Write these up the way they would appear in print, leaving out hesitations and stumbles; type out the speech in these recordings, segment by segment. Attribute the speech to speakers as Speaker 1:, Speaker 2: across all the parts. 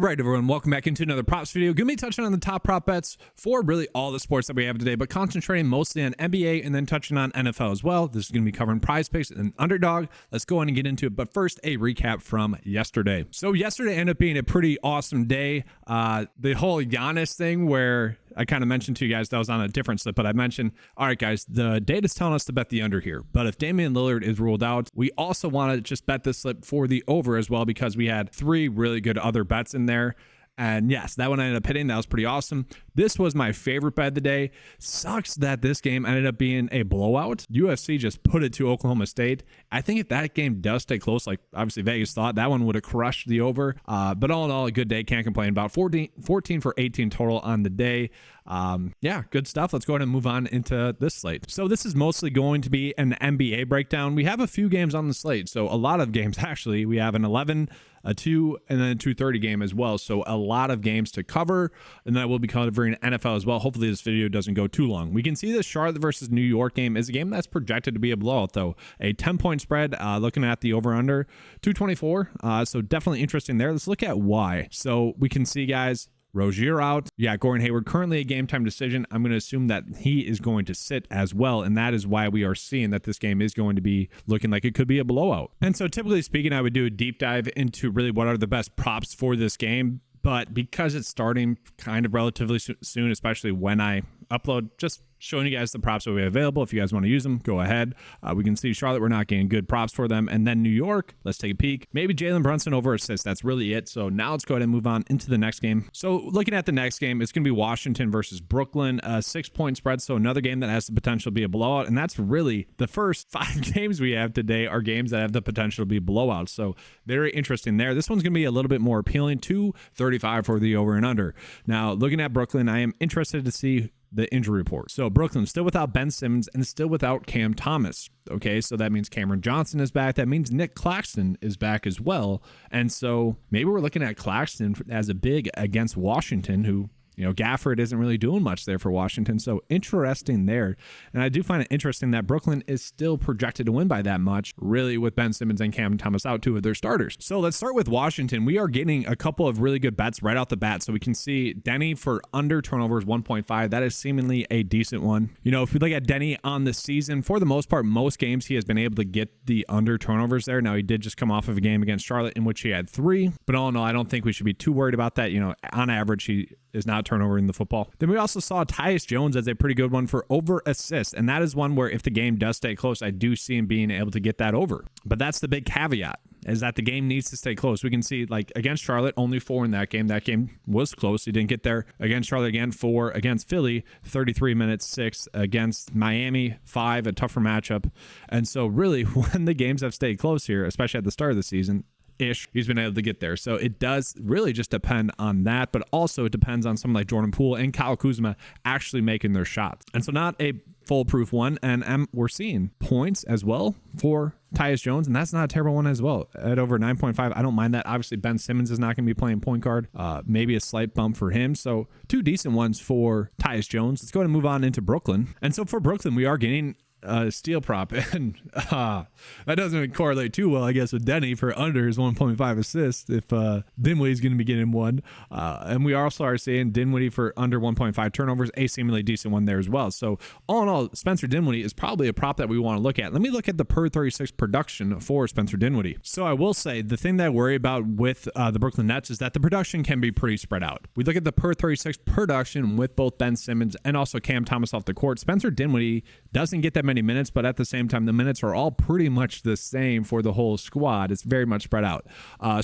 Speaker 1: All right, everyone, welcome back into another props video. Gonna be touching on the top prop bets for really all the sports that we have today, but concentrating mostly on NBA and then touching on NFL as well. This is gonna be covering PrizePicks and Underdog. Let's go on and get into it. But first, a recap from yesterday. So yesterday ended up being a pretty awesome day. The whole Giannis thing where I kind of mentioned to you guys that was on a different slip, but I mentioned, all right, guys, the data's telling us to bet the under here. But if Damian Lillard is ruled out, we also want to just bet this slip for the over as well, because we had three really good other bets in there. And yes, that one I ended up hitting. That was pretty awesome. This was my favorite bet of the day. Sucks that this game ended up being a blowout. UFC just put it to Oklahoma State. I think if that game does stay close, like obviously Vegas thought, that one would have crushed the over. But all in all, a good day. Can't complain about 14 for 18 total on the day. Yeah, good stuff. Let's go ahead and move on into this slate. So this is mostly going to be an NBA breakdown. We have a few games on the slate. So a lot of games, actually. We have an 11, a 2, and then a 2:30 game as well. So a lot of games to cover. And then I will be covering NFL as well. Hopefully this video doesn't go too long. We can see the Charlotte versus New York game is a game that's projected to be a blowout, though. A 10-point spread, looking at the over-under, 224. So definitely interesting there. Let's look at why. So we can see, guys, Rozier out. Yeah, Gordon Hayward currently a game time decision. I'm going to assume that he is going to sit as well, and that is why we are seeing that this game is going to be looking like it could be a blowout. And so typically speaking, I would do a deep dive into really what are the best props for this game, but because it's starting kind of relatively soon, especially when I upload, just showing you guys the props that we have available. If you guys want to use them, go ahead. We can see Charlotte, we're not getting good props for them. And then New York, let's take a peek. Maybe Jalen Brunson over assists. That's really it. So now let's go ahead and move on into the next game. So looking at the next game, it's going to be Washington versus Brooklyn, a 6-point spread. So another game that has the potential to be a blowout. And that's really the first 5 games we have today are games that have the potential to be blowouts. So very interesting there. This one's going to be a little bit more appealing, 235 for the over and under. Now looking at Brooklyn, I am interested to see the injury report. So Brooklyn still without Ben Simmons and still without Cam Thomas. Okay, so that means Cameron Johnson is back. That means Nick Claxton is back as well. And so maybe we're looking at Claxton as a big against Washington, who, you know, Gafford isn't really doing much there for Washington. So interesting there. And I do find it interesting that Brooklyn is still projected to win by that much, really, with Ben Simmons and Cam Thomas out, 2 of their starters. So let's start with Washington. We are getting a couple of really good bets right off the bat. So we can see Denny for under turnovers 1.5. That is seemingly a decent one. You know, if we look at Denny on the season, for the most part, most games he has been able to get the under turnovers there. Now he did just come off of a game against Charlotte in which he had 3. But all in all, I don't think we should be too worried about that. You know, on average, he is not turnover in the football. Then we also saw Tyus Jones as a pretty good one for over assist. And that is one where if the game does stay close, I do see him being able to get that over. But that's the big caveat, is that the game needs to stay close. We can see, like, against Charlotte, only 4 in that game. That game was close. He didn't get there. Against Charlotte, again, 4. Against Philly, 33 minutes, 6. Against Miami, 5, a tougher matchup. And so really, when the games have stayed close here, especially at the start of the season, he's been able to get there. So it does really just depend on that, but also it depends on someone like Jordan Poole and Kyle Kuzma actually making their shots. And so not a foolproof one. And we're seeing points as well for Tyus Jones, and that's not a terrible one as well at over 9.5. I don't mind that. Obviously, Ben Simmons is not going to be playing point guard. Maybe a slight bump for him. So 2 decent ones for Tyus Jones. Let's go ahead and move on into Brooklyn. And so for Brooklyn, we are getting steal prop, and that doesn't correlate too well, I guess, with Denny for under his 1.5 assists if Dinwiddie's going to be getting one. And we also are seeing Dinwiddie for under 1.5 turnovers, a seemingly decent one there as well. So all in all, Spencer Dinwiddie is probably a prop that we want to look at. Let me look at the per 36 production for Spencer Dinwiddie. So I will say the thing that I worry about with the Brooklyn Nets is that the production can be pretty spread out. We look at the per 36 production with both Ben Simmons and also Cam Thomas off the court. Spencer Dinwiddie doesn't get that many minutes, but at the same time, the minutes are all pretty much the same for the whole squad. It's very much spread out.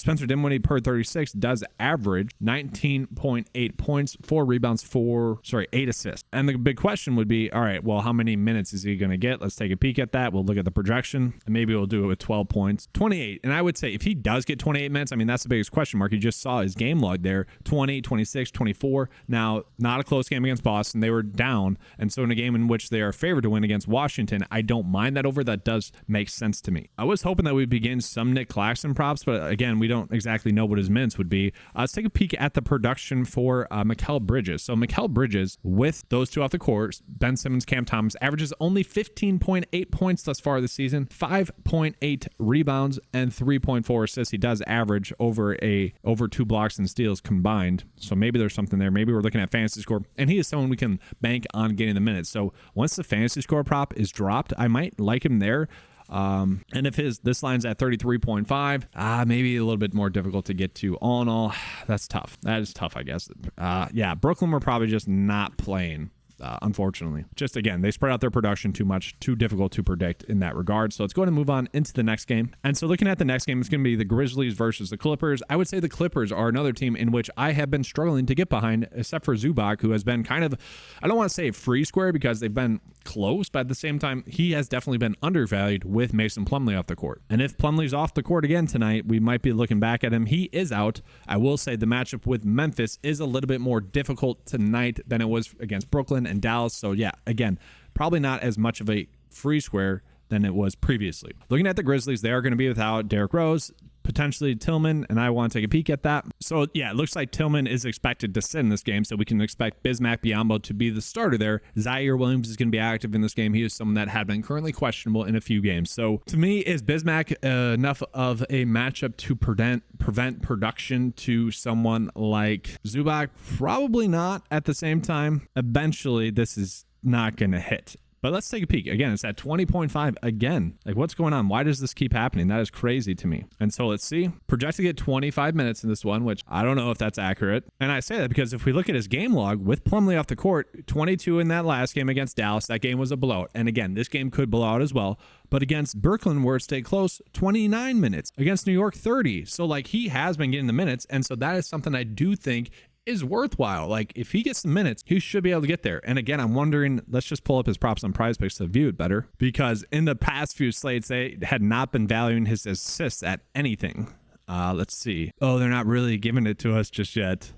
Speaker 1: Spencer Dinwiddie per 36 does average 19.8 points, 4 rebounds, 8 assists. And the big question would be, all right, well, how many minutes is he going to get? Let's take a peek at that. We'll look at the projection, and maybe we'll do it with 12 points. 28. And I would say if he does get 28 minutes, I mean, that's the biggest question mark. You just saw his game log there, 20, 26, 24. Now, not a close game against Boston. They were down. And so in a game in which they are favored to win against Washington, Washington. I don't mind that over. That does make sense to me. I was hoping that we'd begin some Nick Claxton props, but again, we don't exactly know what his minutes would be. Let's take a peek at the production for Mikal Bridges. So Mikal Bridges, with those two off the court, Ben Simmons, Cam Thomas, averages only 15.8 points thus far this season, 5.8 rebounds, and 3.4 assists. He does average over 2 blocks and steals combined. So maybe there's something there. Maybe we're looking at fantasy score, and he is someone we can bank on getting the minutes. So once the fantasy score prop is dropped, I might like him there. And if this line's at 33.5, maybe a little bit more difficult to get to. All in all, that's tough. That is tough, I guess. Yeah, Brooklyn were probably just not playing. Unfortunately, just again, they spread out their production too much, too difficult to predict in that regard. So let's go ahead and move on into the next game. And so looking at the next game, it's going to be the Grizzlies versus the Clippers. I would say the Clippers are another team in which I have been struggling to get behind, except for Zubac, who has been kind of, I don't want to say free square because they've been close, but at the same time, he has definitely been undervalued with Mason Plumlee off the court. And if Plumlee's off the court again tonight, we might be looking back at him. He is out. I will say the matchup with Memphis is a little bit more difficult tonight than it was against Brooklyn and Dallas. So yeah, again, probably not as much of a free square than it was previously. Looking at the Grizzlies, they are going to be without Derrick Rose, potentially Tillman, and I want to take a peek at that. So yeah, it looks like Tillman is expected to sit in this game, so we can expect Bismack Biyombo to be the starter there. Zaire Williams is going to be active in this game. He is someone that had been currently questionable in a few games. So to me, is Bismack enough of a matchup to prevent production to someone like Zubac? Probably not. At the same time, eventually this is not going to hit. But let's take a peek. Again, it's at 20.5 again. Like, what's going on? Why does this keep happening? That is crazy to me. And so let's see. Projected to get 25 minutes in this one, which I don't know if that's accurate. And I say that because if we look at his game log with Plumlee off the court, 22 in that last game against Dallas, that game was a blowout. And again, this game could blow out as well. But against Brooklyn, where it stayed close, 29 minutes. Against New York, 30. So like, he has been getting the minutes. And so that is something I do think is worthwhile. Like, if he gets the minutes, he should be able to get there. And again, I'm wondering, let's just pull up his props on PrizePicks to view it better, because in the past few slates, they had not been valuing his assists at anything. Let's see. Oh, they're not really giving it to us just yet.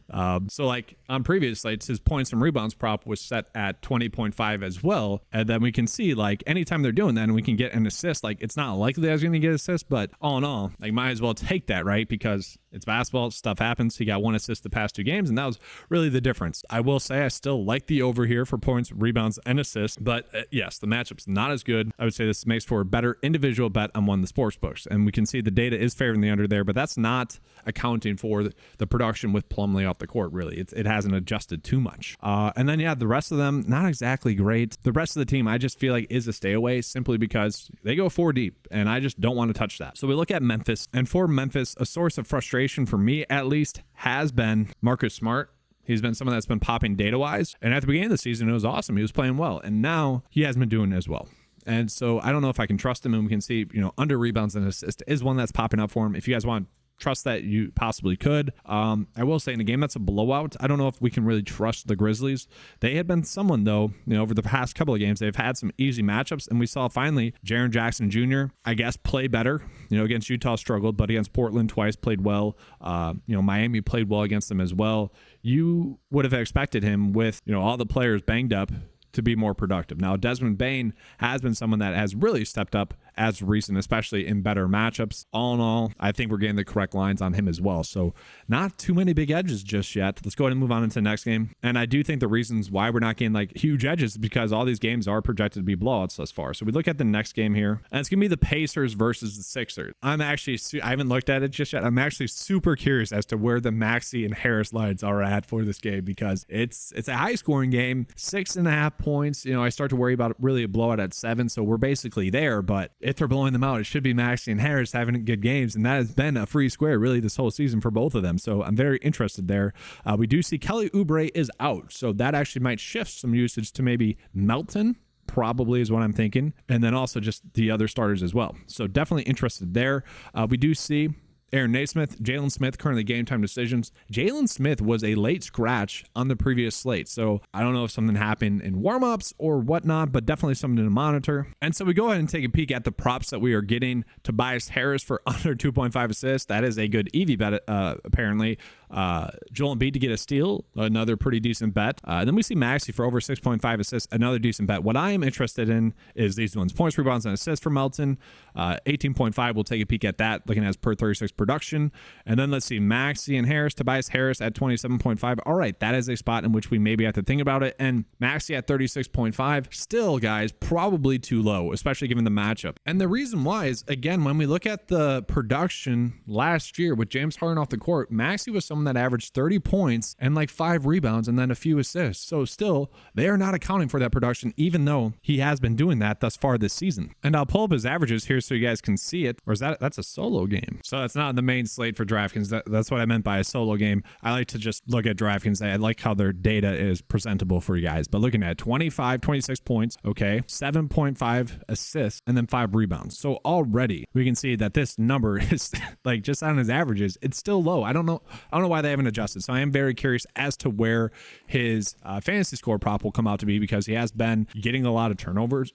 Speaker 1: So like on previous slates, his points and rebounds prop was set at 20.5 as well. And then we can see, like, anytime they're doing that and we can get an assist, like, it's not likely that I was going to get an assist, but all in all, like, might as well take that, right? Because it's basketball, stuff happens. He got 1 assist the past 2 games, and that was really the difference. I will say I still like the over here for points, rebounds, and assists, but yes, the matchup's not as good. I would say this makes for a better individual bet on one of the sports books, and we can see the data is favoring the under there, but that's not accounting for the production with Plumlee off the court, really. It hasn't adjusted too much. And then, yeah, the rest of them, not exactly great. The rest of the team, I just feel like is a stay away simply because they go 4 deep, and I just don't want to touch that. So we look at Memphis, and for Memphis, a source of frustration for me, at least, has been Marcus Smart. He's been someone that's been popping data-wise, and at the beginning of the season, it was awesome. He was playing well, and now he hasn't been doing as well. And so I don't know if I can trust him, and we can see, under rebounds and assist is one that's popping up for him. If you guys want trust that, you possibly could. I will say in a game that's a blowout, I don't know if we can really trust the Grizzlies. They had been someone, though, over the past couple of games, they've had some easy matchups, and we saw finally Jaren Jackson Jr., I guess, play better. Against Utah struggled, but against Portland twice played well. Miami played well against them as well. You would have expected him with, all the players banged up to be more productive. Now, Desmond Bane has been someone that has really stepped up as recent, especially in better matchups. All in all, I think we're getting the correct lines on him as well. So not too many big edges just yet. Let's go ahead and move on into the next game. And I do think the reasons why we're not getting like huge edges is because all these games are projected to be blowouts thus far. So we look at the next game here, and it's going to be the Pacers versus the Sixers. I haven't looked at it just yet. I'm actually super curious as to where the Maxey and Harris lines are at for this game, because it's a high scoring game, 6.5 points. I start to worry about really a blowout at 7. So we're basically there, but if they're blowing them out, it should be Maxey and Harris having good games, and that has been a free square really this whole season for both of them. So I'm very interested there. We do see Kelly Oubre is out, so that actually might shift some usage to maybe Melton, probably is what I'm thinking, and then also just the other starters as well. So definitely interested there. We do see Aaron Naismith, Jalen Smith, currently game time decisions. Jalen Smith was a late scratch on the previous slate, so I don't know if something happened in warmups or whatnot, but definitely something to monitor. And so we go ahead and take a peek at the props that we are getting. Tobias Harris for under 2.5 assists. That is a good EV bet, apparently. Joel Embiid to get a steal, another pretty decent bet. Then we see Maxey for over 6.5 assists, another decent bet. What I am interested in is these ones: points, rebounds, and assists for Melton. 18.5. We'll take a peek at that, looking at his per 36 production. And then let's see Maxey and Harris. Tobias Harris at 27.5. All right, that is a spot in which we maybe have to think about it. And Maxey at 36.5. Still, guys, probably too low, especially given the matchup. And the reason why is, again, when we look at the production last year with James Harden off the court, Maxey was someone that averaged 30 points and like 5 rebounds and then a few assists. So still, they are not accounting for that production, even though he has been doing that thus far this season. And I'll pull up his averages here so you guys can see it. Or is that's a solo game? So that's not the main slate for DraftKings. That's what I meant by a solo game. I like to just look at DraftKings. I like how their data is presentable for you guys. But looking at 26 points, okay, 7.5 assists, and then 5 rebounds. So already we can see that this number is like, just on his averages, it's still low. I don't know why they haven't adjusted. So I am very curious as to where his fantasy score prop will come out to be, because he has been getting a lot of turnovers,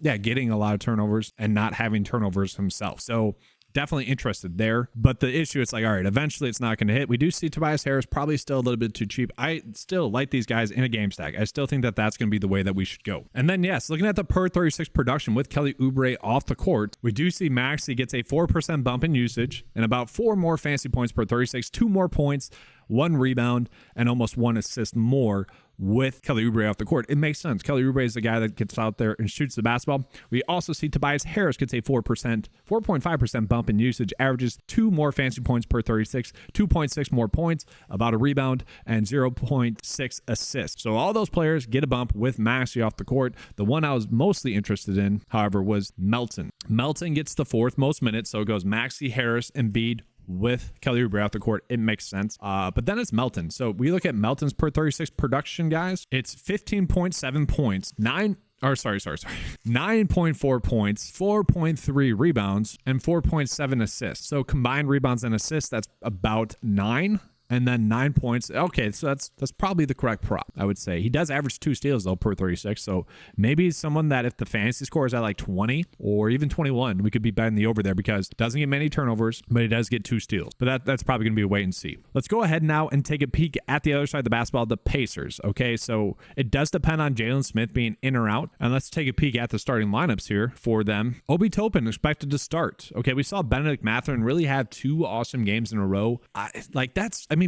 Speaker 1: getting a lot of turnovers and not having turnovers himself. So definitely interested there. But the issue, it's like, all right, eventually it's not going to hit. We do see Tobias Harris probably still a little bit too cheap. I still like these guys in a game stack. I still think that that's going to be the way that we should go. And then, yes, looking at the per 36 production with Kelly Oubre off the court, we do see Maxey gets a 4% bump in usage and about 4 more fantasy points per 36, 2 more points, 1 rebound, and almost 1 assist more with Kelly Oubre off the court. It makes sense. Kelly Oubre is the guy that gets out there and shoots the basketball. We also see Tobias Harris gets a 4.5% bump in usage, averages 2 more fantasy points per 36, 2.6 more points, about a rebound, and 0.6 assists. So all those players get a bump with Maxey off the court. The one I was mostly interested in, however, was Melton. Melton gets the 4th most minutes, so it goes Maxey, Harris, Embiid, with Kelly Oubre off the court. It makes sense. But then it's Melton. So we look at Melton's per 36 production, guys. It's 15.7 points, 9.4 points, 4.3 rebounds, and 4.7 assists. So combined rebounds and assists, that's about 9. And then 9 points. Okay, so that's probably the correct prop, I would say. He does average 2 steals, though, per 36. So maybe someone that if the fantasy score is at like 20 or even 21, we could be betting the over there, because it doesn't get many turnovers, but he does get 2 steals. But that's probably going to be a wait and see. Let's go ahead now and take a peek at the other side of the basketball, the Pacers. Okay, so it does depend on Jalen Smith being in or out. And let's take a peek at the starting lineups here for them. Obi Toppin expected to start. Okay, we saw Benedict Mathurin really have 2 awesome games in a row.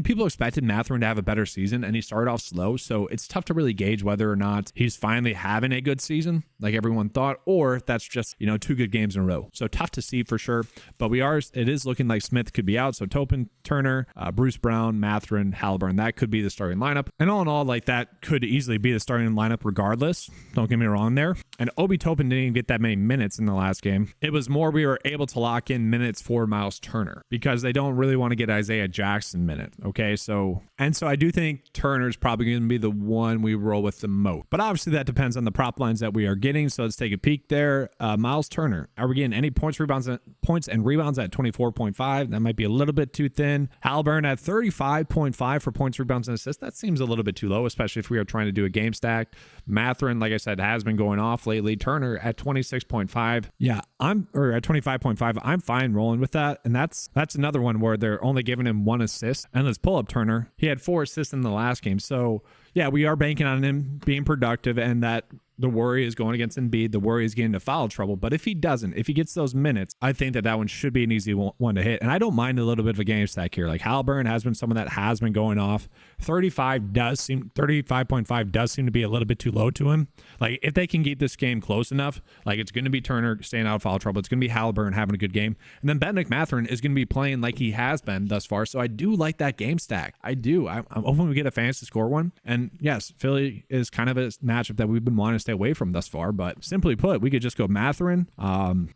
Speaker 1: People expected Mathurin to have a better season, and he started off slow, so it's tough to really gauge whether or not he's finally having a good season like everyone thought, or if that's just, 2 good games in a row. So tough to see for sure, but it is looking like Smith could be out. So Toppin, Turner, Bruce Brown, Mathurin, Halliburton, that could be the starting lineup. And all in all, like, that could easily be the starting lineup regardless. Don't get me wrong there. And Obi Toppin didn't even get that many minutes in the last game. It was more we were able to lock in minutes for Miles Turner, because they don't really want to get Isaiah Jackson minutes. Okay, so I do think Turner's probably going to be the one we roll with the most. But obviously that depends on the prop lines that we are getting. So let's take a peek there. Miles Turner, are we getting any points and rebounds at 24.5? That might be a little bit too thin. Halliburton at 35.5 for points, rebounds, and assists. That seems a little bit too low, especially if we are trying to do a game stack. Mathurin, like I said, has been going off lately. Turner at 26.5. Yeah, at 25.5. I'm fine rolling with that. And that's another one where they're only giving him 1 assist. And let's pull up Turner. He had 4 assists in the last game. So yeah, we are banking on him being productive, and that the worry is going against Embiid. The worry is getting into foul trouble. But if he gets those minutes, I think that one should be an easy one to hit. And I don't mind a little bit of a game stack here. Like, Halliburton has been someone that has been going off. 35.5 does seem to be a little bit too low to him. Like, if they can keep this game close enough, like, it's going to be Turner staying out of foul trouble. It's going to be Halliburton having a good game. And then Benedict Mathurin is going to be playing like he has been thus far. So I do like that game stack. I do. I'm hoping we get a fantasy score one. And yes, Philly is kind of a matchup that we've been wanting to stay away from thus far, but simply put, we could just go Mathurin,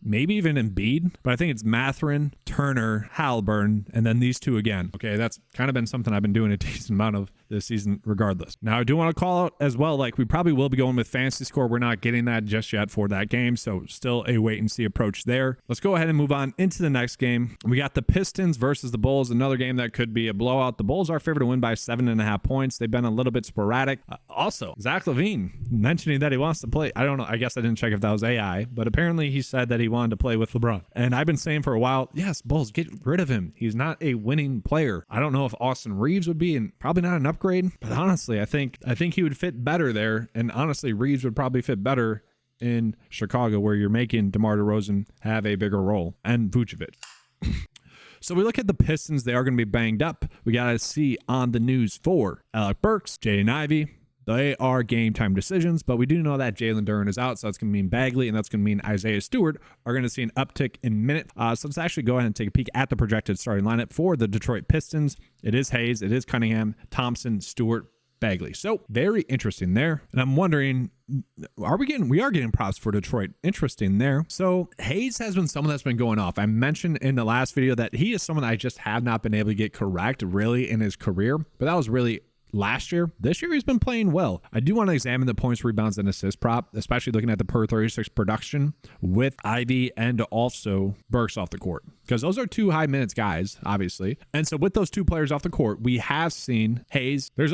Speaker 1: maybe even Embiid, but I think it's Mathurin, Turner, Halliburton, and then these 2 again. Okay, that's kind of been something I've been doing a decent amount of this season regardless. Now, I do want to call out as well, like we probably will be going with fantasy score. We're not getting that just yet for that game, so still a wait and see approach there. Let's go ahead and move on into the next game. We got the Pistons versus the Bulls, another game that could be a blowout. The Bulls are favored to win by 7.5 points. They've been a little bit sporadic. Also, Zach LaVine mentioning that he wants to play. I don't know. I guess I didn't check if that was AI, but apparently he said that he wanted to play with LeBron. And I've been saying for a while, yes, Bulls, get rid of him. He's not a winning player. I don't know if Austin Reeves would be, and probably not an upgrade, but honestly, I think he would fit better there. And honestly, Reeves would probably fit better in Chicago, where you're making DeMar DeRozan have a bigger role, and Vucevic. So we look at the Pistons. They are going to be banged up. We got to see on the news for Alec Burks, Jaden Ivey. They are game time decisions, but we do know that Jalen Duren is out, so that's going to mean Bagley, and that's going to mean Isaiah Stewart are going to see an uptick in minutes. So let's actually go ahead and take a peek at the projected starting lineup for the Detroit Pistons. It is Hayes, it is Cunningham, Thompson, Stewart, Bagley. So very interesting there. And I'm wondering, we are getting props for Detroit. Interesting there. So Hayes has been someone that's been going off. I mentioned in the last video that he is someone I just have not been able to get correct really in his career, but that was really last year. This year he's been playing well. I do want to examine the points, rebounds, and assist prop, especially looking at the per 36 production with Ivy and also Burks off the court, because those are two high minutes guys, obviously. And so with those two players off the court, we have seen Hayes. There's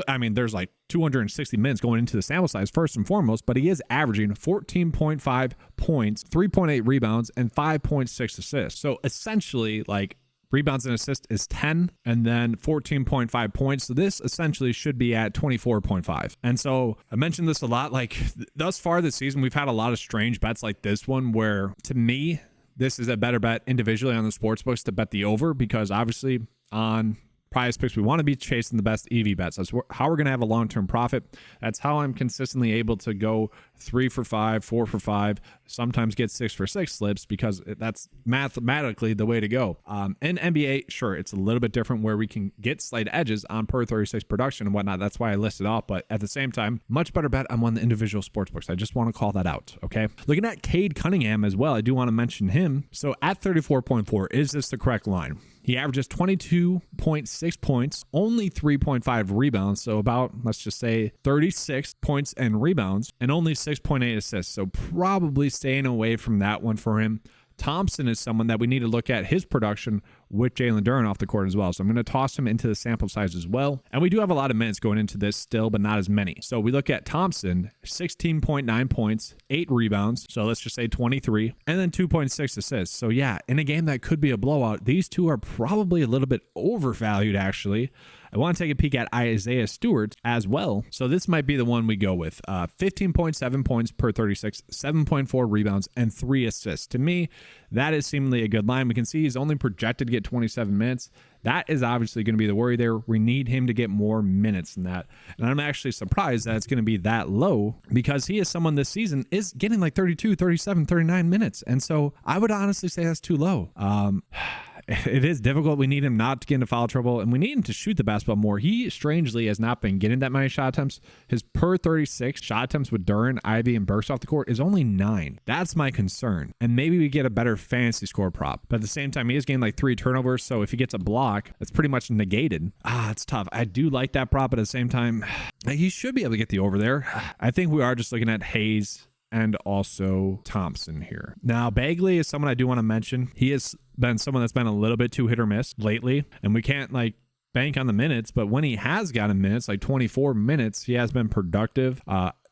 Speaker 1: like 260 minutes going into the sample size first and foremost, but he is averaging 14.5 points, 3.8 rebounds, and 5.6 assists. So essentially, like, rebounds and assists is 10 and then 14.5 points. So this essentially should be at 24.5. And so I mentioned this a lot, like thus far this season, we've had a lot of strange bets like this one, where to me, this is a better bet individually on the sports books to bet the over, because obviously on PrizePicks, we want to be chasing the best EV bets. That's how we're going to have a long-term profit. That's how I'm consistently able to go 3 for 5, 4 for 5, sometimes get 6 for 6 slips, because that's mathematically the way to go. In NBA, sure, it's a little bit different where we can get slight edges on per 36 production and whatnot. That's why I listed off. But at the same time, much better bet on one of the individual sports books. I just want to call that out. Okay. Looking at Cade Cunningham as well, I do want to mention him. So at 34.4, is this the correct line? He averages 22.6 points, only 3.5 rebounds. So about, let's just say 36 points and rebounds, and only 6.8 assists. So probably staying away from that one for him. Thompson is someone that we need to look at his production with Jalen Duren off the court as well. So I'm going to toss him into the sample size as well. And we do have a lot of minutes going into this still, but not as many. So we look at Thompson, 16.9 points, 8 rebounds. So let's just say 23, and then 2.6 assists. So yeah, in a game that could be a blowout, these two are probably a little bit overvalued actually. I want to take a peek at Isaiah Stewart as well. So this might be the one we go with. 15.7 points per 36, 7.4 rebounds, and 3 assists. To me, that is seemingly a good line. We can see he's only projected to get 27 minutes. That is obviously going to be the worry there. We need him to get more minutes than that. And I'm actually surprised that it's going to be that low, because he is someone this season is getting like 32, 37, 39 minutes. And so I would honestly say that's too low. It is difficult. We need him not to get into foul trouble, and we need him to shoot the basketball more. He strangely has not been getting that many shot attempts. His per 36 shot attempts with Duren, Ivy, and Burks off the court is only 9. That's my concern. And maybe we get a better fantasy score prop. But at the same time, he is getting like 3 turnovers. So if he gets a block, that's pretty much negated. It's tough. I do like that prop, but at the same time, he should be able to get the over there. I think we are just looking at Hayes and also Thompson here. Now, Bagley is someone I do want to mention. He has been someone that's been a little bit too hit or miss lately, and we can't like bank on the minutes, but when he has gotten minutes, like 24 minutes, he has been productive.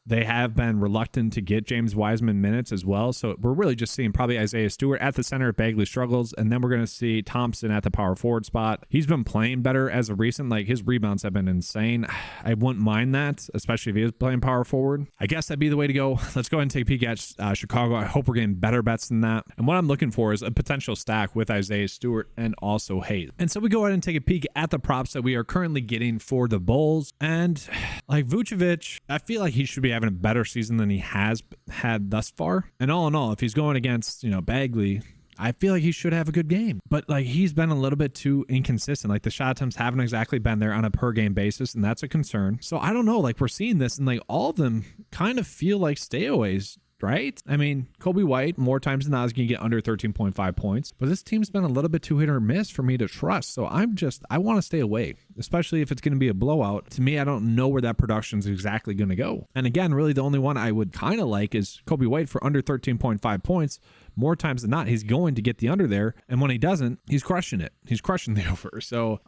Speaker 1: They have been reluctant to get James Wiseman minutes as well. So we're really just seeing probably Isaiah Stewart at the center if Bagley struggles. And then we're going to see Thompson at the power forward spot. He's been playing better as of recent. Like his rebounds have been insane. I wouldn't mind that, especially if he is playing power forward. I guess that'd be the way to go. Let's go ahead and take a peek at Chicago. I hope we're getting better bets than that. And what I'm looking for is a potential stack with Isaiah Stewart and also Hayes. And so we go ahead and take a peek at the props that we are currently getting for the Bulls. And like Vucevic, I feel like he should be having a better season than he has had thus far. And all in all, if he's going against, Bagley, I feel like he should have a good game. But like he's been a little bit too inconsistent. Like the shot attempts haven't exactly been there on a per game basis, and that's a concern. So I don't know, like we're seeing this and like all of them kind of feel like stayaways right? I mean, Kobe White, more times than not, is going to get under 13.5 points. But this team's been a little bit too hit or miss for me to trust. So I want to stay away, especially if it's going to be a blowout. To me, I don't know where that production is exactly going to go. And again, really the only one I would kind of like is Kobe White for under 13.5 points. More times than not, he's going to get the under there. And when he doesn't, he's crushing it. He's crushing the over. So,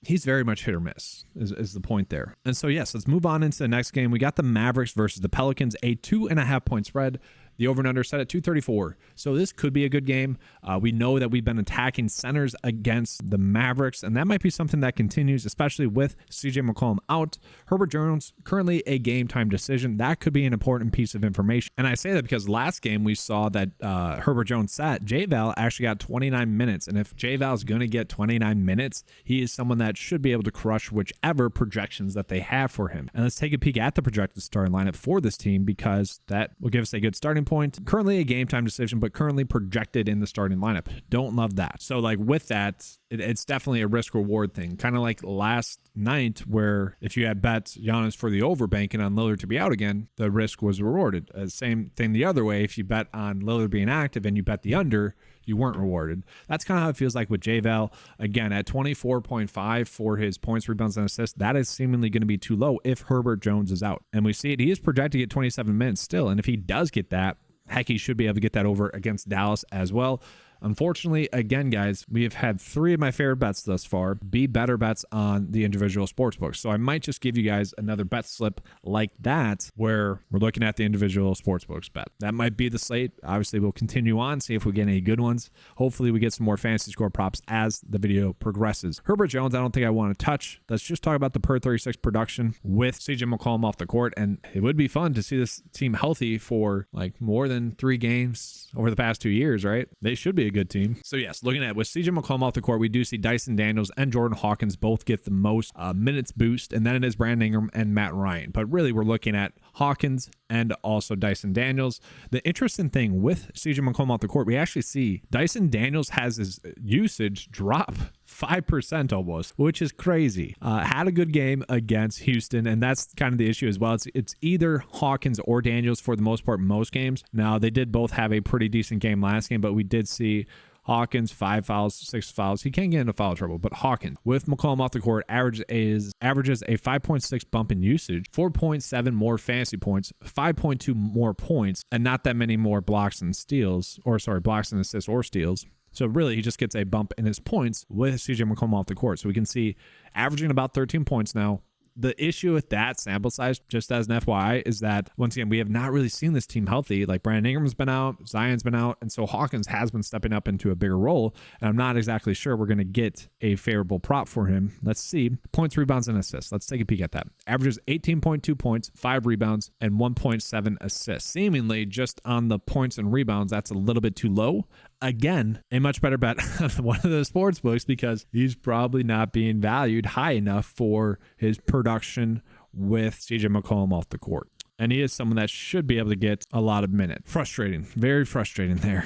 Speaker 1: he's very much hit or miss is the point there. And so, yes, let's move on into the next game. We got the Mavericks versus the Pelicans, a 2.5 point spread. The over and under set at 234. So this could be a good game. We know that we've been attacking centers against the Mavericks, and that might be something that continues, especially with CJ McCollum out. Herbert Jones, currently a game time decision. That could be an important piece of information. And I say that because last game we saw that Herbert Jones sat. J-Val actually got 29 minutes. And if J-Val is going to get 29 minutes, he is someone that should be able to crush whichever projections that they have for him. And let's take a peek at the projected starting lineup for this team, because that will give us a good starting point. Currently a game time decision, but currently projected in the starting lineup. Don't love that. So like with that, it's definitely a risk reward thing. Kind of like last night where if you had bet Giannis for the over banking on Lillard to be out again, the risk was rewarded. Same thing the other way. If you bet on Lillard being active and you bet the under, you weren't rewarded. That's kind of how it feels like with J-Val. Again, at 24.5 for his points, rebounds, and assists, that is seemingly going to be too low if Herbert Jones is out. And we see it. He is projected to get 27 minutes still. And if he does get that, heck, he should be able to get that over against Dallas as well. Unfortunately, again, guys, we have had 3 of my favorite bets thus far be better bets on the individual sports books. So I might just give you guys another bet slip like that where we're looking at the individual sports books bet. That might be the slate. Obviously, we'll continue on, see if we get any good ones. Hopefully, we get some more fantasy score props as the video progresses. Herbert Jones, I don't think I want to touch. Let's just talk about the per 36 production with CJ McCollum off the court. And it would be fun to see this team healthy for like more than 3 games over the past 2 years, right? They should be a good team. So yes, looking at with CJ McCollum off the court, we do see Dyson Daniels and Jordan Hawkins both get the most minutes boost, and then it is Brandon Ingram and Matt Ryan. But really, we're looking at Hawkins and also Dyson Daniels. The interesting thing with CJ McCollum off the court, we actually see Dyson Daniels has his usage drop 5% almost, which is crazy. Had a good game against Houston, and that's kind of the issue as well. It's either Hawkins or Daniels for the most part most games. Now, they did both have a pretty decent game last game, but we did see Hawkins 5 fouls, 6 fouls. He can get into foul trouble, but Hawkins with McCollum off the court averages a 5.6 bump in usage, 4.7 more fantasy points, 5.2 more points, and not that many more blocks and assists or steals. So really, he just gets a bump in his points with CJ McCollum off the court. So we can see averaging about 13 points now. The issue with that sample size, just as an FYI, is that, once again, we have not really seen this team healthy. Like Brandon Ingram's been out, Zion's been out, and so Hawkins has been stepping up into a bigger role, and I'm not exactly sure we're going to get a favorable prop for him. Let's see. Points, rebounds, and assists. Let's take a peek at that. Averages 18.2 points, 5 rebounds, and 1.7 assists. Seemingly, just on the points and rebounds, that's a little bit too low. Again, a much better bet on one of the sports books because he's probably not being valued high enough for his production with CJ McCollum off the court. And he is someone that should be able to get a lot of minutes. Frustrating. Very frustrating there.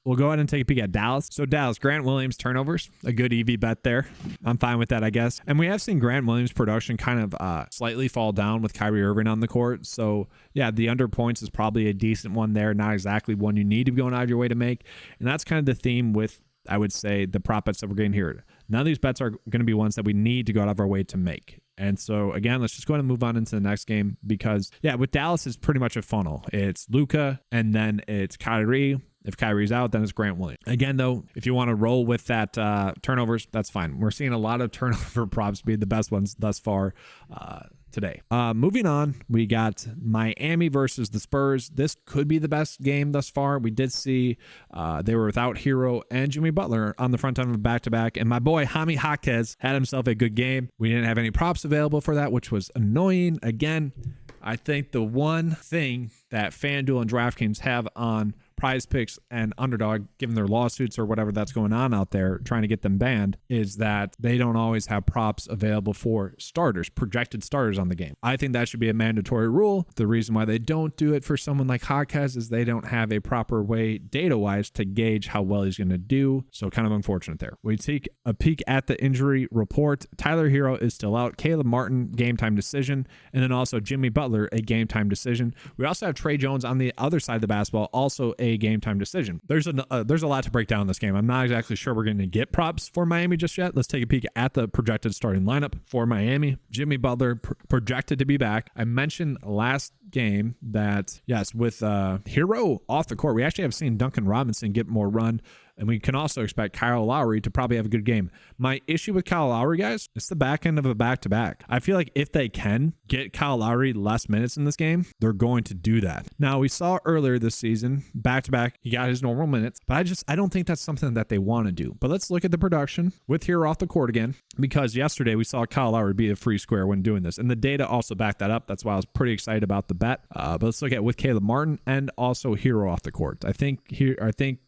Speaker 1: We'll go ahead and take a peek at Dallas. So Dallas, Grant Williams turnovers. A good EV bet there. I'm fine with that, I guess. And we have seen Grant Williams' production kind of slightly fall down with Kyrie Irving on the court. So yeah, the under points is probably a decent one there. Not exactly one you need to be going out of your way to make. And that's kind of the theme with, I would say, the prop bets that we're getting here. None of these bets are going to be ones that we need to go out of our way to make. And so, again, let's just go ahead and move on into the next game because, yeah, with Dallas, it's pretty much a funnel. It's Luka, and then it's Kyrie. If Kyrie's out, then it's Grant Williams. Again, though, if you want to roll with that turnovers, that's fine. We're seeing a lot of turnover props be the best ones thus far today. Moving on, we got Miami versus the Spurs. This could be the best game thus far. We did see they were without Hero and Jimmy Butler on the front end of a back-to-back, and my boy Jaime Jaquez had himself a good game. We didn't have any props available for that, which was annoying. Again, I think the one thing that FanDuel and DraftKings have on PrizePicks and Underdog, given their lawsuits or whatever that's going on out there, trying to get them banned, is that they don't always have props available for starters, projected starters on the game. I think that should be a mandatory rule. The reason why they don't do it for someone like Hawkes is they don't have a proper way data-wise to gauge how well he's going to do. So kind of unfortunate there. We take a peek at the injury report. Tyler Hero is still out. Caleb Martin, game time decision. And then also Jimmy Butler, a game time decision. We also have Trey Jones on the other side of the basketball, also a game time decision. There's a lot to break down in this game. I'm not exactly sure we're going to get props for Miami just yet. Let's take a peek at the projected starting lineup for Miami. Jimmy Butler projected to be back. I mentioned last game that, yes, with Hero off the court, we actually have seen Duncan Robinson get more run. And we can also expect Kyle Lowry to probably have a good game. My issue with Kyle Lowry, guys, it's the back end of a back-to-back. I feel like if they can get Kyle Lowry less minutes in this game, they're going to do that. Now, we saw earlier this season, back-to-back, he got his normal minutes, but I don't think that's something that they want to do. But let's look at the production with Hero off the court again, because yesterday we saw Kyle Lowry be a free square when doing this. And the data also backed that up. That's why I was pretty excited about the bet. But let's look at with Caleb Martin and also Hero off the court. I think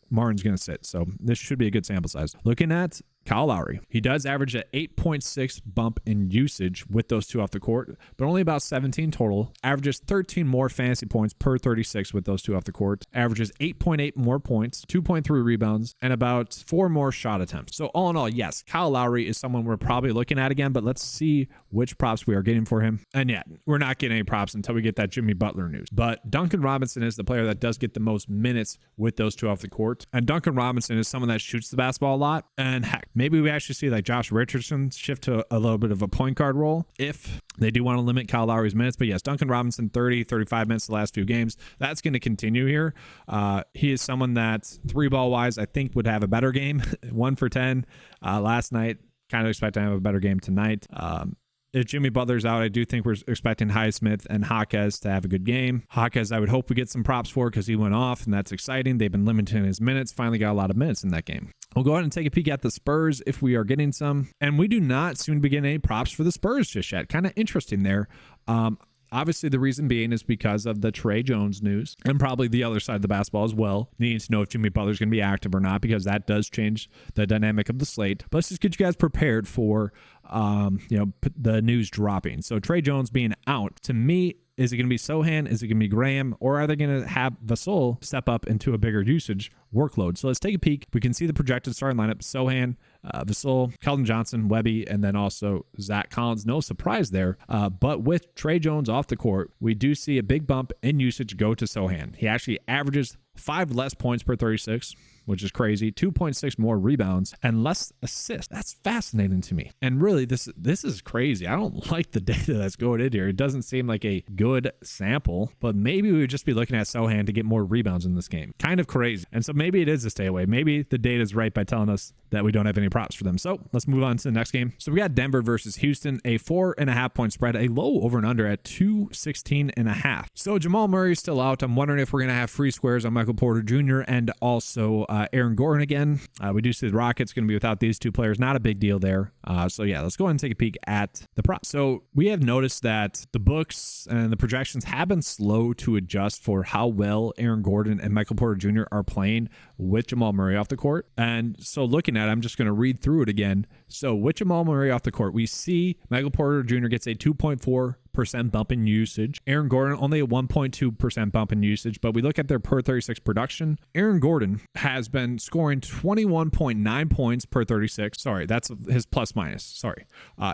Speaker 1: Martin's going to sit, so this should be a good sample size. Looking at Kyle Lowry, he does average an 8.6 bump in usage with those two off the court, but only about 17 total. Averages 13 more fantasy points per 36 with those two off the court. Averages 8.8 more points, 2.3 rebounds, and about 4 more shot attempts. So all in all, yes, Kyle Lowry is someone we're probably looking at again, but let's see which props we are getting for him. And yeah, we're not getting any props until we get that Jimmy Butler news. But Duncan Robinson is the player that does get the most minutes with those two off the court. And Duncan Robinson is someone that shoots the basketball a lot. And heck, maybe we actually see like Josh Richardson shift to a little bit of a point guard role if they do want to limit Kyle Lowry's minutes. But yes, Duncan Robinson, 35 minutes the last few games. That's going to continue here. He is someone that 3-ball wise, I think would have a better game. 1 for 10 last night. Kind of expect to have a better game tonight. If Jimmy Butler's out, I do think we're expecting Highsmith and Hawkes to have a good game. Hawkes, I would hope we get some props for because he went off, and that's exciting. They've been limiting his minutes. Finally got a lot of minutes in that game. We'll go ahead and take a peek at the Spurs if we are getting some. And we do not seem to be getting any props for the Spurs just yet. Kind of interesting there. Obviously, the reason being is because of the Trey Jones news and probably the other side of the basketball as well. Needing to know if Jimmy Butler's going to be active or not, because that does change the dynamic of the slate. But let's just get you guys prepared for the news dropping. So Trey Jones being out, to me, is it going to be Sohan? Is it going to be Graham? Or are they going to have Vassell step up into a bigger usage workload? So let's take a peek. We can see the projected starting lineup. Sohan, Vassell, Keldon Johnson, Webby, and then also Zach Collins. No surprise there. But with Trey Jones off the court, we do see a big bump in usage go to Sohan. He actually averages 5 less points per 36, which is crazy. 2.6 more rebounds and less assists. That's fascinating to me. And really, this is crazy. I don't like the data that's going in here. It doesn't seem like a good sample, but maybe we would just be looking at Sohan to get more rebounds in this game. Kind of crazy. And so maybe it is a stay away. Maybe the data is right by telling us that we don't have any props for them. So let's move on to the next game. So we got Denver versus Houston, a 4.5 point spread, a low over and under at 216.5. So Jamal Murray is still out. I'm wondering if we're going to have free squares on Michael Porter Jr. and also Aaron Gordon again. We do see the Rockets going to be without these two players. Not a big deal there. So yeah, let's go ahead and take a peek at the props. So we have noticed that the books and the projections have been slow to adjust for how well Aaron Gordon and Michael Porter Jr. are playing with Jamal Murray off the court. And so looking at it, I'm just going to read through it again. So with Jamal Murray off the court, we see Michael Porter Jr. gets a 2.4% bump in usage. Aaron Gordon only a 1.2% bump in usage, but we look at their per 36 production. Aaron Gordon has been scoring 21.9 points per 36. Sorry, that's his plus minus. Sorry.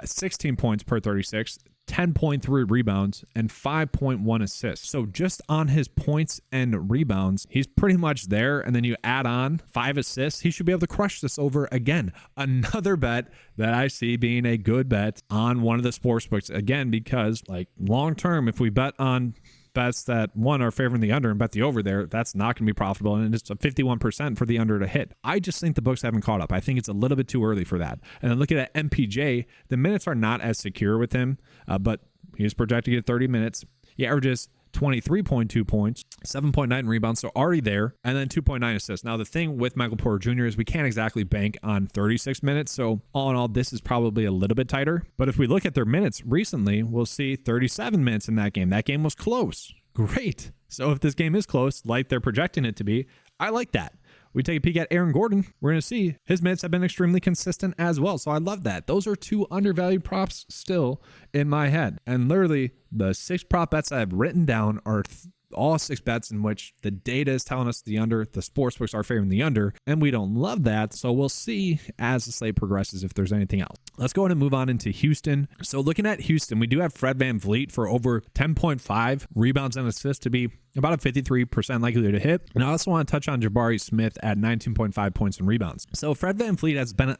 Speaker 1: 16 points per 36. 10.3 rebounds and 5.1 assists. So just on his points and rebounds, he's pretty much there. And then you add on 5 assists, he should be able to crush this over again. Another bet that I see being a good bet on one of the sports books again, because like long term, if we bet on bets that one are favoring the under and bet the over there, that's not going to be profitable, and it's a 51% for the under to hit. I just think the books haven't caught up. I think it's a little bit too early for that. And then looking at MPJ, the minutes are not as secure with him, but he's projected to get 30 minutes. He averages 23.2 points, 7.9 rebounds, so already there, and then 2.9 assists. Now, the thing with Michael Porter Jr. is we can't exactly bank on 36 minutes, so all in all, this is probably a little bit tighter. But if we look at their minutes recently, we'll see 37 minutes in that game. That game was close. Great. So if this game is close, like they're projecting it to be, I like that. We take a peek at Aaron Gordon. We're going to see his minutes have been extremely consistent as well. So I love that. Those are 2 undervalued props still in my head. And literally the 6 prop bets I've written down are all 6 bets in which the data is telling us the under, the sportsbooks are favoring the under, and we don't love that. So we'll see as the slate progresses if there's anything else. Let's go ahead and move on into Houston. So looking at Houston, we do have Fred VanVleet for over 10.5 rebounds and assists to be about a 53% likelihood to hit. And I also want to touch on Jabari Smith at 19.5 points and rebounds. So Fred VanVleet has been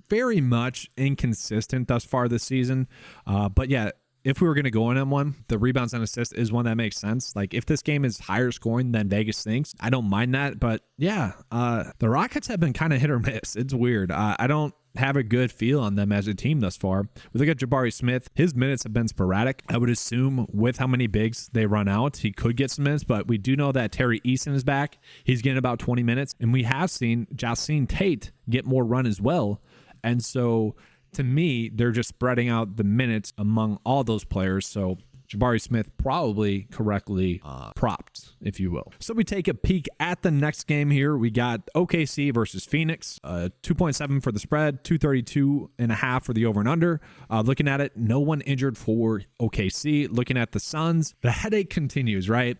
Speaker 1: very much inconsistent thus far this season. But yeah, if we were going to go on one, the rebounds and assists is one that makes sense. Like if this game is higher scoring than Vegas thinks, I don't mind that. But yeah, the Rockets have been kind of hit or miss. It's weird. I don't have a good feel on them as a team thus far. We look at Jabari Smith. His minutes have been sporadic. I would assume with how many bigs they run out, he could get some minutes, but we do know that Terry Eason is back. He's getting about 20 minutes, and we have seen Jacin Tate get more run as well. And so to me, they're just spreading out the minutes among all those players. So Jabari Smith probably correctly propped, if you will. So we take a peek at the next game here. We got OKC versus Phoenix, 2.7 for the spread, 232.5 for the over and under. Looking at it, no one injured for OKC. Looking at the Suns, the headache continues, right?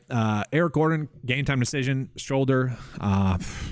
Speaker 1: Eric Gordon, game time decision, shoulder.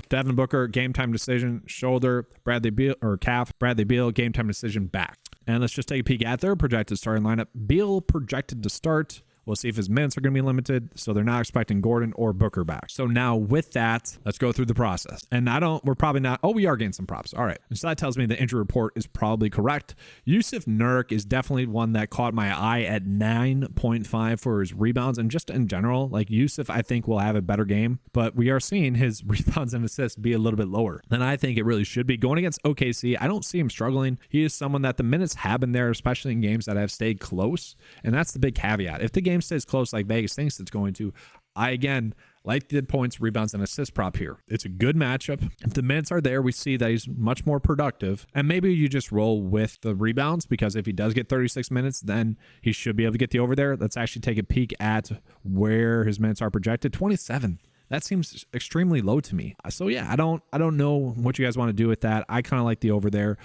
Speaker 1: Devin Booker, game time decision, shoulder. Bradley Beal or calf. Bradley Beal, game time decision, back. And let's just take a peek at their projected starting lineup. Beal projected to start. We'll see if his minutes are going to be limited. So they're not expecting Gordon or Booker back. So now with that, let's go through the process. And we're probably not, we are getting some props. All right. And so that tells me the injury report is probably correct. Yusuf Nurk is definitely one that caught my eye at 9.5 for his rebounds. And just in general, like Yusuf, I think will have a better game, but we are seeing his rebounds and assists be a little bit lower than I think it really should be. Going against OKC, I don't see him struggling. He is someone that the minutes have been there, especially in games that have stayed close. And that's the big caveat. If the game stays close like Vegas thinks it's going to, I again like the points, rebounds, and assist prop here. It's a good matchup. If the minutes are there, we see that he's much more productive. And maybe you just roll with the rebounds, because if he does get 36 minutes, then he should be able to get the over there. Let's actually take a peek at where his minutes are projected. 27. That seems extremely low to me. So yeah, I don't know what you guys want to do with that. I kind of like the over there.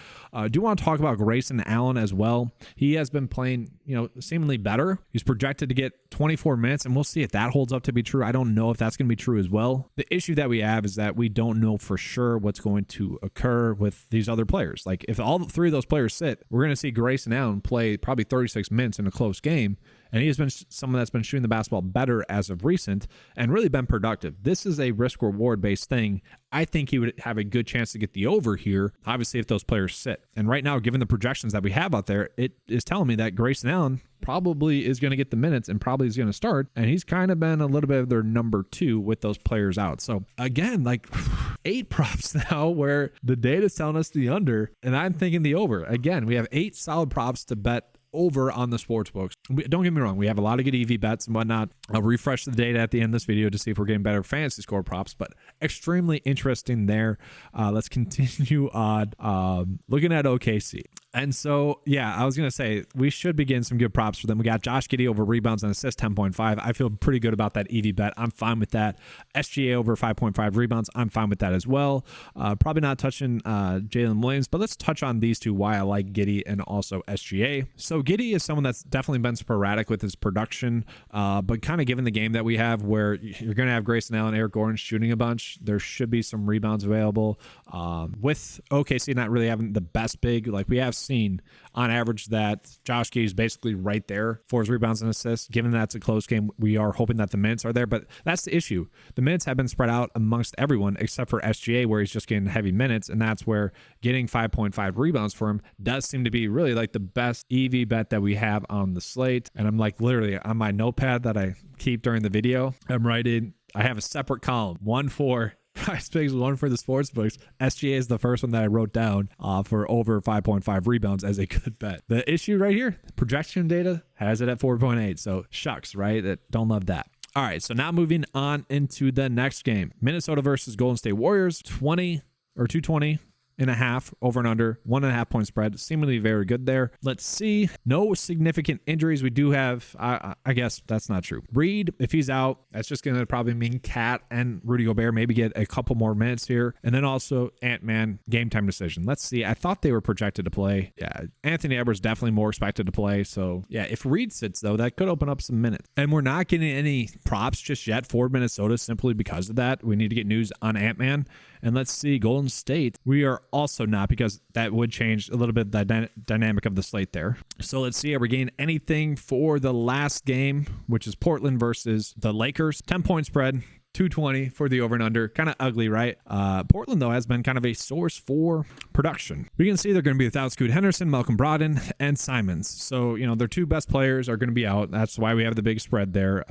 Speaker 1: Do want to talk about Grayson Allen as well. He has been playing, seemingly better. He's projected to get 24 minutes, and we'll see if that holds up to be true. I don't know if that's going to be true as well. The issue that we have is that we don't know for sure what's going to occur with these other players. Like if all 3 of those players sit, we're going to see Grayson Allen play probably 36 minutes in a close game. And he has been someone that's been shooting the basketball better as of recent and really been productive. This is a risk-reward based thing. I think he would have a good chance to get the over here, obviously, if those players sit. And right now, given the projections that we have out there, it is telling me that Grayson Allen probably is going to get the minutes and probably is going to start. And he's kind of been a little bit of their number 2 with those players out. So again, like 8 props now where the data is telling us the under, and I'm thinking the over. Again, we have 8 solid props to bet over on the sports books. Don't get me wrong, we have a lot of good EV bets and whatnot. I'll refresh the data at the end of this video to see if we're getting better fantasy score props, but extremely interesting there. Let's continue on looking at OKC. And so, yeah, I was going to say, we should be getting some good props for them. We got Josh Giddey over rebounds and assists, 10.5. I feel pretty good about that EV bet. I'm fine with that. SGA over 5.5 rebounds. I'm fine with that as well. Probably not touching Jalen Williams, but let's touch on these 2, why I like Giddey and also SGA. So Giddey is someone that's definitely been sporadic with his production, but kind of given the game that we have where you're going to have Grayson Allen, Eric Gordon shooting a bunch, there should be some rebounds available. With OKC not really having the best big, like we have seen on average that Josh Giddey is basically right there for his rebounds and assists. Given that's a close game, we are hoping that the minutes are there, but that's the issue. The minutes have been spread out amongst everyone except for SGA, where he's just getting heavy minutes, and that's where getting 5.5 rebounds for him does seem to be really like the best EV bet that we have on the slate. And I'm like literally on my notepad that I keep during the video, I'm writing, I have a separate column, 1 for PrizePicks, 1 for the sports books. SGA is the first one that I wrote down for over 5.5 rebounds as a good bet. The issue right here, projection data has it at 4.8. So shucks, right? Don't love that. All right, so now moving on into the next game. Minnesota versus Golden State Warriors, 220 6.5 over and under, 1.5 point spread. Seemingly very good there. Let's see. No significant injuries. We do have, I guess that's not true. Reed, if he's out, that's just going to probably mean Cat and Rudy Gobert maybe get a couple more minutes here. And then also Ant-Man, game time decision. Let's see. I thought they were projected to play. Yeah, Anthony Edwards definitely more expected to play. So yeah, if Reed sits though, that could open up some minutes. And we're not getting any props just yet for Minnesota simply because of that. We need to get news on Ant-Man. And let's see, Golden State, we are also not, because that would change a little bit the dynamic of the slate there. So let's see, are we getting anything for the last game, which is Portland versus the Lakers? 10-point spread. 220 for the over and under. Kind of ugly, right? Portland, though, has been kind of a source for production. We can see they're going to be without Scoot Henderson, Malcolm Brogdon, and Simons. So, their two best players are going to be out. That's why we have the big spread there.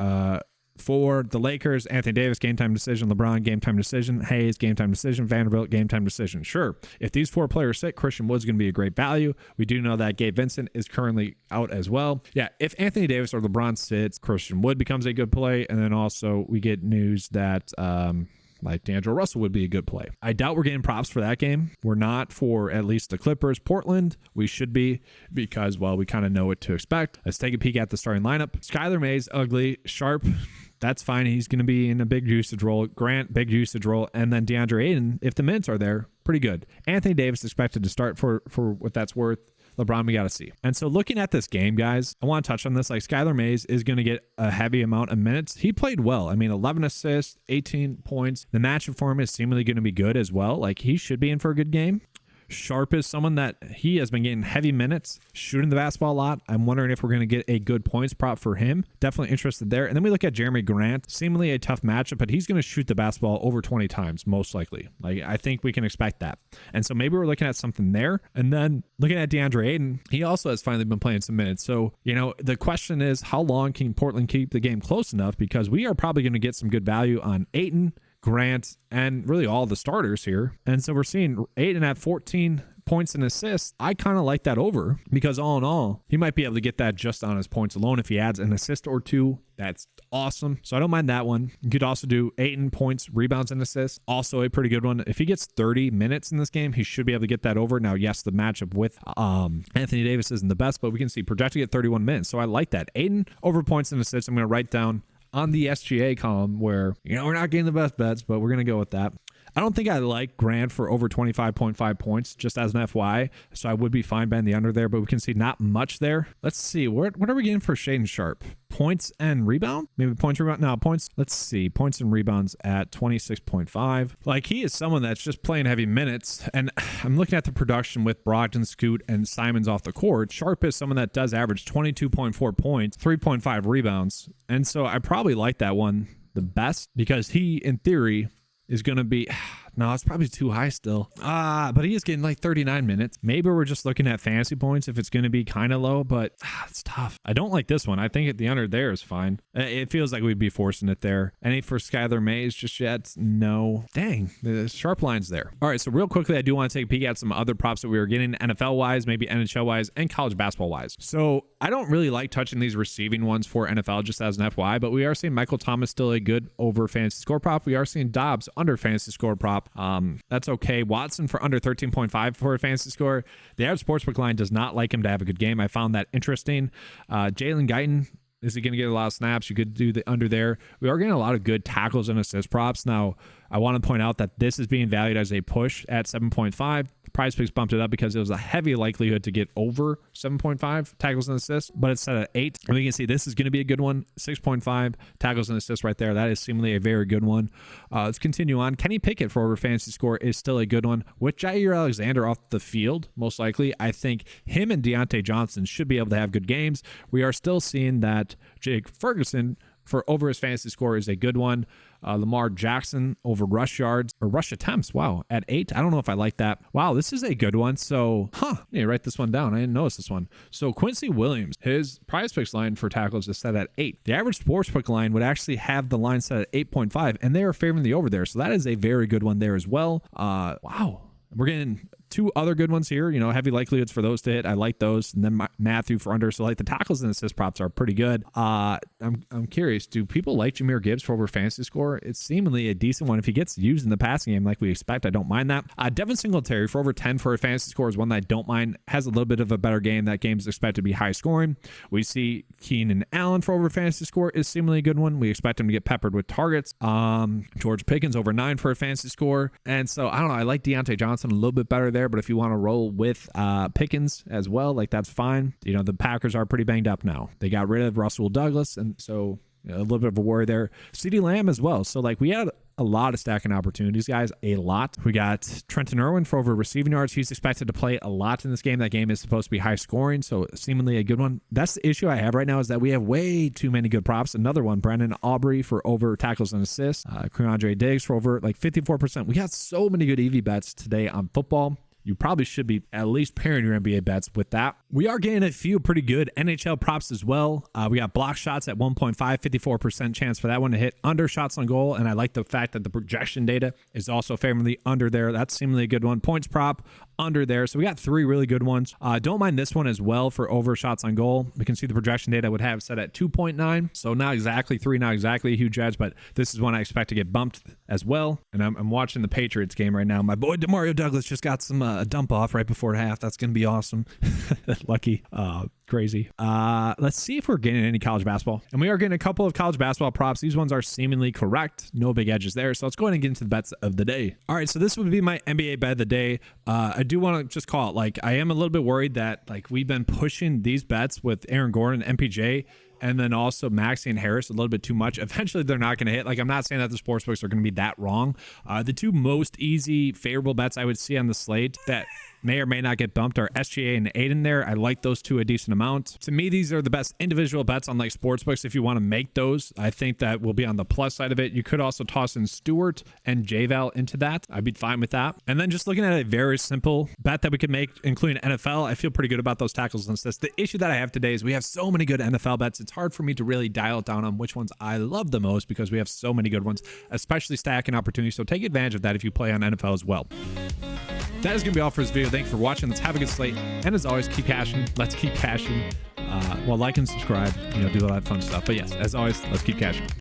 Speaker 1: For the Lakers, Anthony Davis, game time decision. LeBron, game time decision. Hayes, game time decision. Vanderbilt, game time decision. Sure, if these four players sit, Christian Wood's going to be a great value. We do know that Gabe Vincent is currently out as well. Yeah, if Anthony Davis or LeBron sits, Christian Wood becomes a good play. And then also we get news that like D'Angelo Russell would be a good play. I doubt we're getting props for that game. We're not for at least the Clippers. Portland, we should be, because, well, we kind of know what to expect. Let's take a peek at the starting lineup. Skylar Mays, ugly. Sharp, that's fine. He's going to be in a big usage role. Grant, big usage role. And then DeAndre Ayton, if the minutes are there, pretty good. Anthony Davis expected to start for what that's worth. LeBron, we got to see. And so looking at this game, guys, I want to touch on this. Like, Skylar Mays is going to get a heavy amount of minutes. He played well. I mean, 11 assists, 18 points. The matchup for him is seemingly going to be good as well. Like, he should be in for a good game. Sharp is someone that he has been getting heavy minutes, shooting the basketball a lot. I'm wondering if we're going to get a good points prop for him. Definitely interested there. And then we look at Jeremy Grant, seemingly a tough matchup, but he's going to shoot the basketball over 20 times, most likely. Like, I think we can expect that. And so maybe we're looking at something there. And then looking at DeAndre Ayton, he also has finally been playing some minutes. So, the question is, how long can Portland keep the game close enough? Because we are probably going to get some good value on Ayton, Grant, and really all the starters here. And so we're seeing Ayton at 14 points and assists. I kind of like that over, because all in all, he might be able to get that just on his points alone. If he adds an assist or two, that's awesome. So I don't mind that one. You could also do Ayton points, rebounds, and assists. Also a pretty good one. If he gets 30 minutes in this game, he should be able to get that over. Now, yes, the matchup with Anthony Davis isn't the best, but we can see projected at 31 minutes. So I like that. Ayton over points and assists. I'm going to write down on the SGA column where, we're not getting the best bets, but we're going to go with that. I don't think I like Grant for over 25.5 points, just as an FY, so I would be fine betting the under there, but we can see not much there. Let's see, what are we getting for Shaedon Sharp? Points and rebound? Maybe points, rebound? No, points. Let's see, points and rebounds at 26.5. Like, he is someone that's just playing heavy minutes, and I'm looking at the production with Brogdon, Scoot, and Simons off the court. Sharp is someone that does average 22.4 points, 3.5 rebounds, and so I probably like that one the best, because he, in theory, is going to be, no, it's probably too high still. But he is getting like 39 minutes. Maybe we're just looking at fantasy points if it's going to be kind of low, but it's tough. I don't like this one. I think the under there is fine. It feels like we'd be forcing it there. Any for Skylar Mays just yet? No. Dang, the sharp lines there. All right, so real quickly, I do want to take a peek at some other props that we were getting NFL-wise, maybe NHL-wise, and college basketball-wise. So I don't really like touching these receiving ones for NFL just as an FY, but we are seeing Michael Thomas still a good over fantasy score prop. We are seeing Dobbs under fantasy score prop. That's okay. Watson for under 13.5 for a fantasy score. The average sportsbook line does not like him to have a good game. I found that interesting. Jalen Guyton, is he going to get a lot of snaps? You could do the under there. We are getting a lot of good tackles and assist props. Now, I want to point out that this is being valued as a push at 7.5. PrizePicks bumped it up because it was a heavy likelihood to get over 7.5 tackles and assists, but it's set at 8. And we can see this is going to be a good one. 6.5 tackles and assists right there. That is seemingly a very good one. Let's continue on. Kenny Pickett for over fantasy score is still a good one. With Jair Alexander off the field, most likely, I think him and Deontay Johnson should be able to have good games. We are still seeing that Jake Ferguson for over his fantasy score is a good one. Lamar Jackson over rush yards or rush attempts. Wow, at 8. I don't know if I like that. Wow, this is a good one. So, I need to write this one down. I didn't notice this one. So Quincy Williams, his PrizePicks line for tackles is set at 8. The average sportsbook line would actually have the line set at 8.5, and they are favoring the over there. So that is a very good one there as well. Wow. We're getting two other good ones here, heavy likelihoods for those to hit. I like those. And then Matthew for under. So like the tackles and assist props are pretty good. I'm curious, do people like Jahmyr Gibbs for over fantasy score? It's seemingly a decent one. If he gets used in the passing game like we expect, I don't mind that. Devin Singletary for over 10 for a fantasy score is one that I don't mind. Has a little bit of a better game. That game's expected to be high scoring. We see Keenan Allen for over fantasy score is seemingly a good one. We expect him to get peppered with targets. George Pickens over 9 for a fantasy score. And so I don't know. I like Deontay Johnson a little bit better there, but if you want to roll with Pickens as well, like that's fine. The Packers are pretty banged up now. They got rid of Russell Douglas, and so a little bit of a worry there. CeeDee Lamb as well. So like we had a lot of stacking opportunities, guys. A lot. We got Trenton Irwin for over receiving yards. He's expected to play a lot in this game. That game is supposed to be high scoring, so seemingly a good one. That's the issue I have right now, is that we have way too many good props. Another one, Brandon Aubrey for over tackles and assists. Creandre Diggs for over like 54%. We got so many good EV bets today on football. You probably should be at least pairing your NBA bets with that. We are getting a few pretty good NHL props as well. We got block shots at 1.5, 54% chance for that one to hit. Under shots on goal, and I like the fact that the projection data is also favorably under there. That's seemingly a good one. Points prop, under there. So we got 3 really good ones. Don't mind this one as well for over shots on goal. We can see the projection data would have set at 2.9. So not exactly 3, not exactly a huge edge, but this is one I expect to get bumped as well. And I'm watching the Patriots game right now. My boy Demario Douglas just got some dump off right before half. That's going to be awesome. Lucky. Crazy. Let's see if we're getting any college basketball. And we are getting a couple of college basketball props. These ones are seemingly correct. No big edges there. So let's go ahead and get into the bets of the day. All right. So this would be my NBA bet of the day. I do want to just call it, like, I am a little bit worried that like we've been pushing these bets with Aaron Gordon, MPJ, and then also Maxey and Harris a little bit too much. Eventually, they're not going to hit. Like, I'm not saying that the sportsbooks are going to be that wrong. The 2 most easy, favorable bets I would see on the slate that may or may not get bumped are SGA and Aiden there. I like those 2 a decent amount. To me, these are the best individual bets on like sportsbooks. If you want to make those, I think that will be on the plus side of it. You could also toss in Stewart and JVal into that. I'd be fine with that. And then just looking at a very simple bet that we could make, including NFL, I feel pretty good about those tackles and assists. The issue that I have today is we have so many good NFL bets. It's hard for me to really dial it down on which ones I love the most because we have so many good ones, especially stacking opportunities. So take advantage of that if you play on NFL as well. That is going to be all for this video. Thanks for watching. Let's have a good slate. And as always, keep cashing. Let's keep cashing. Like and subscribe. Do all that fun stuff. But yes, as always, let's keep cashing.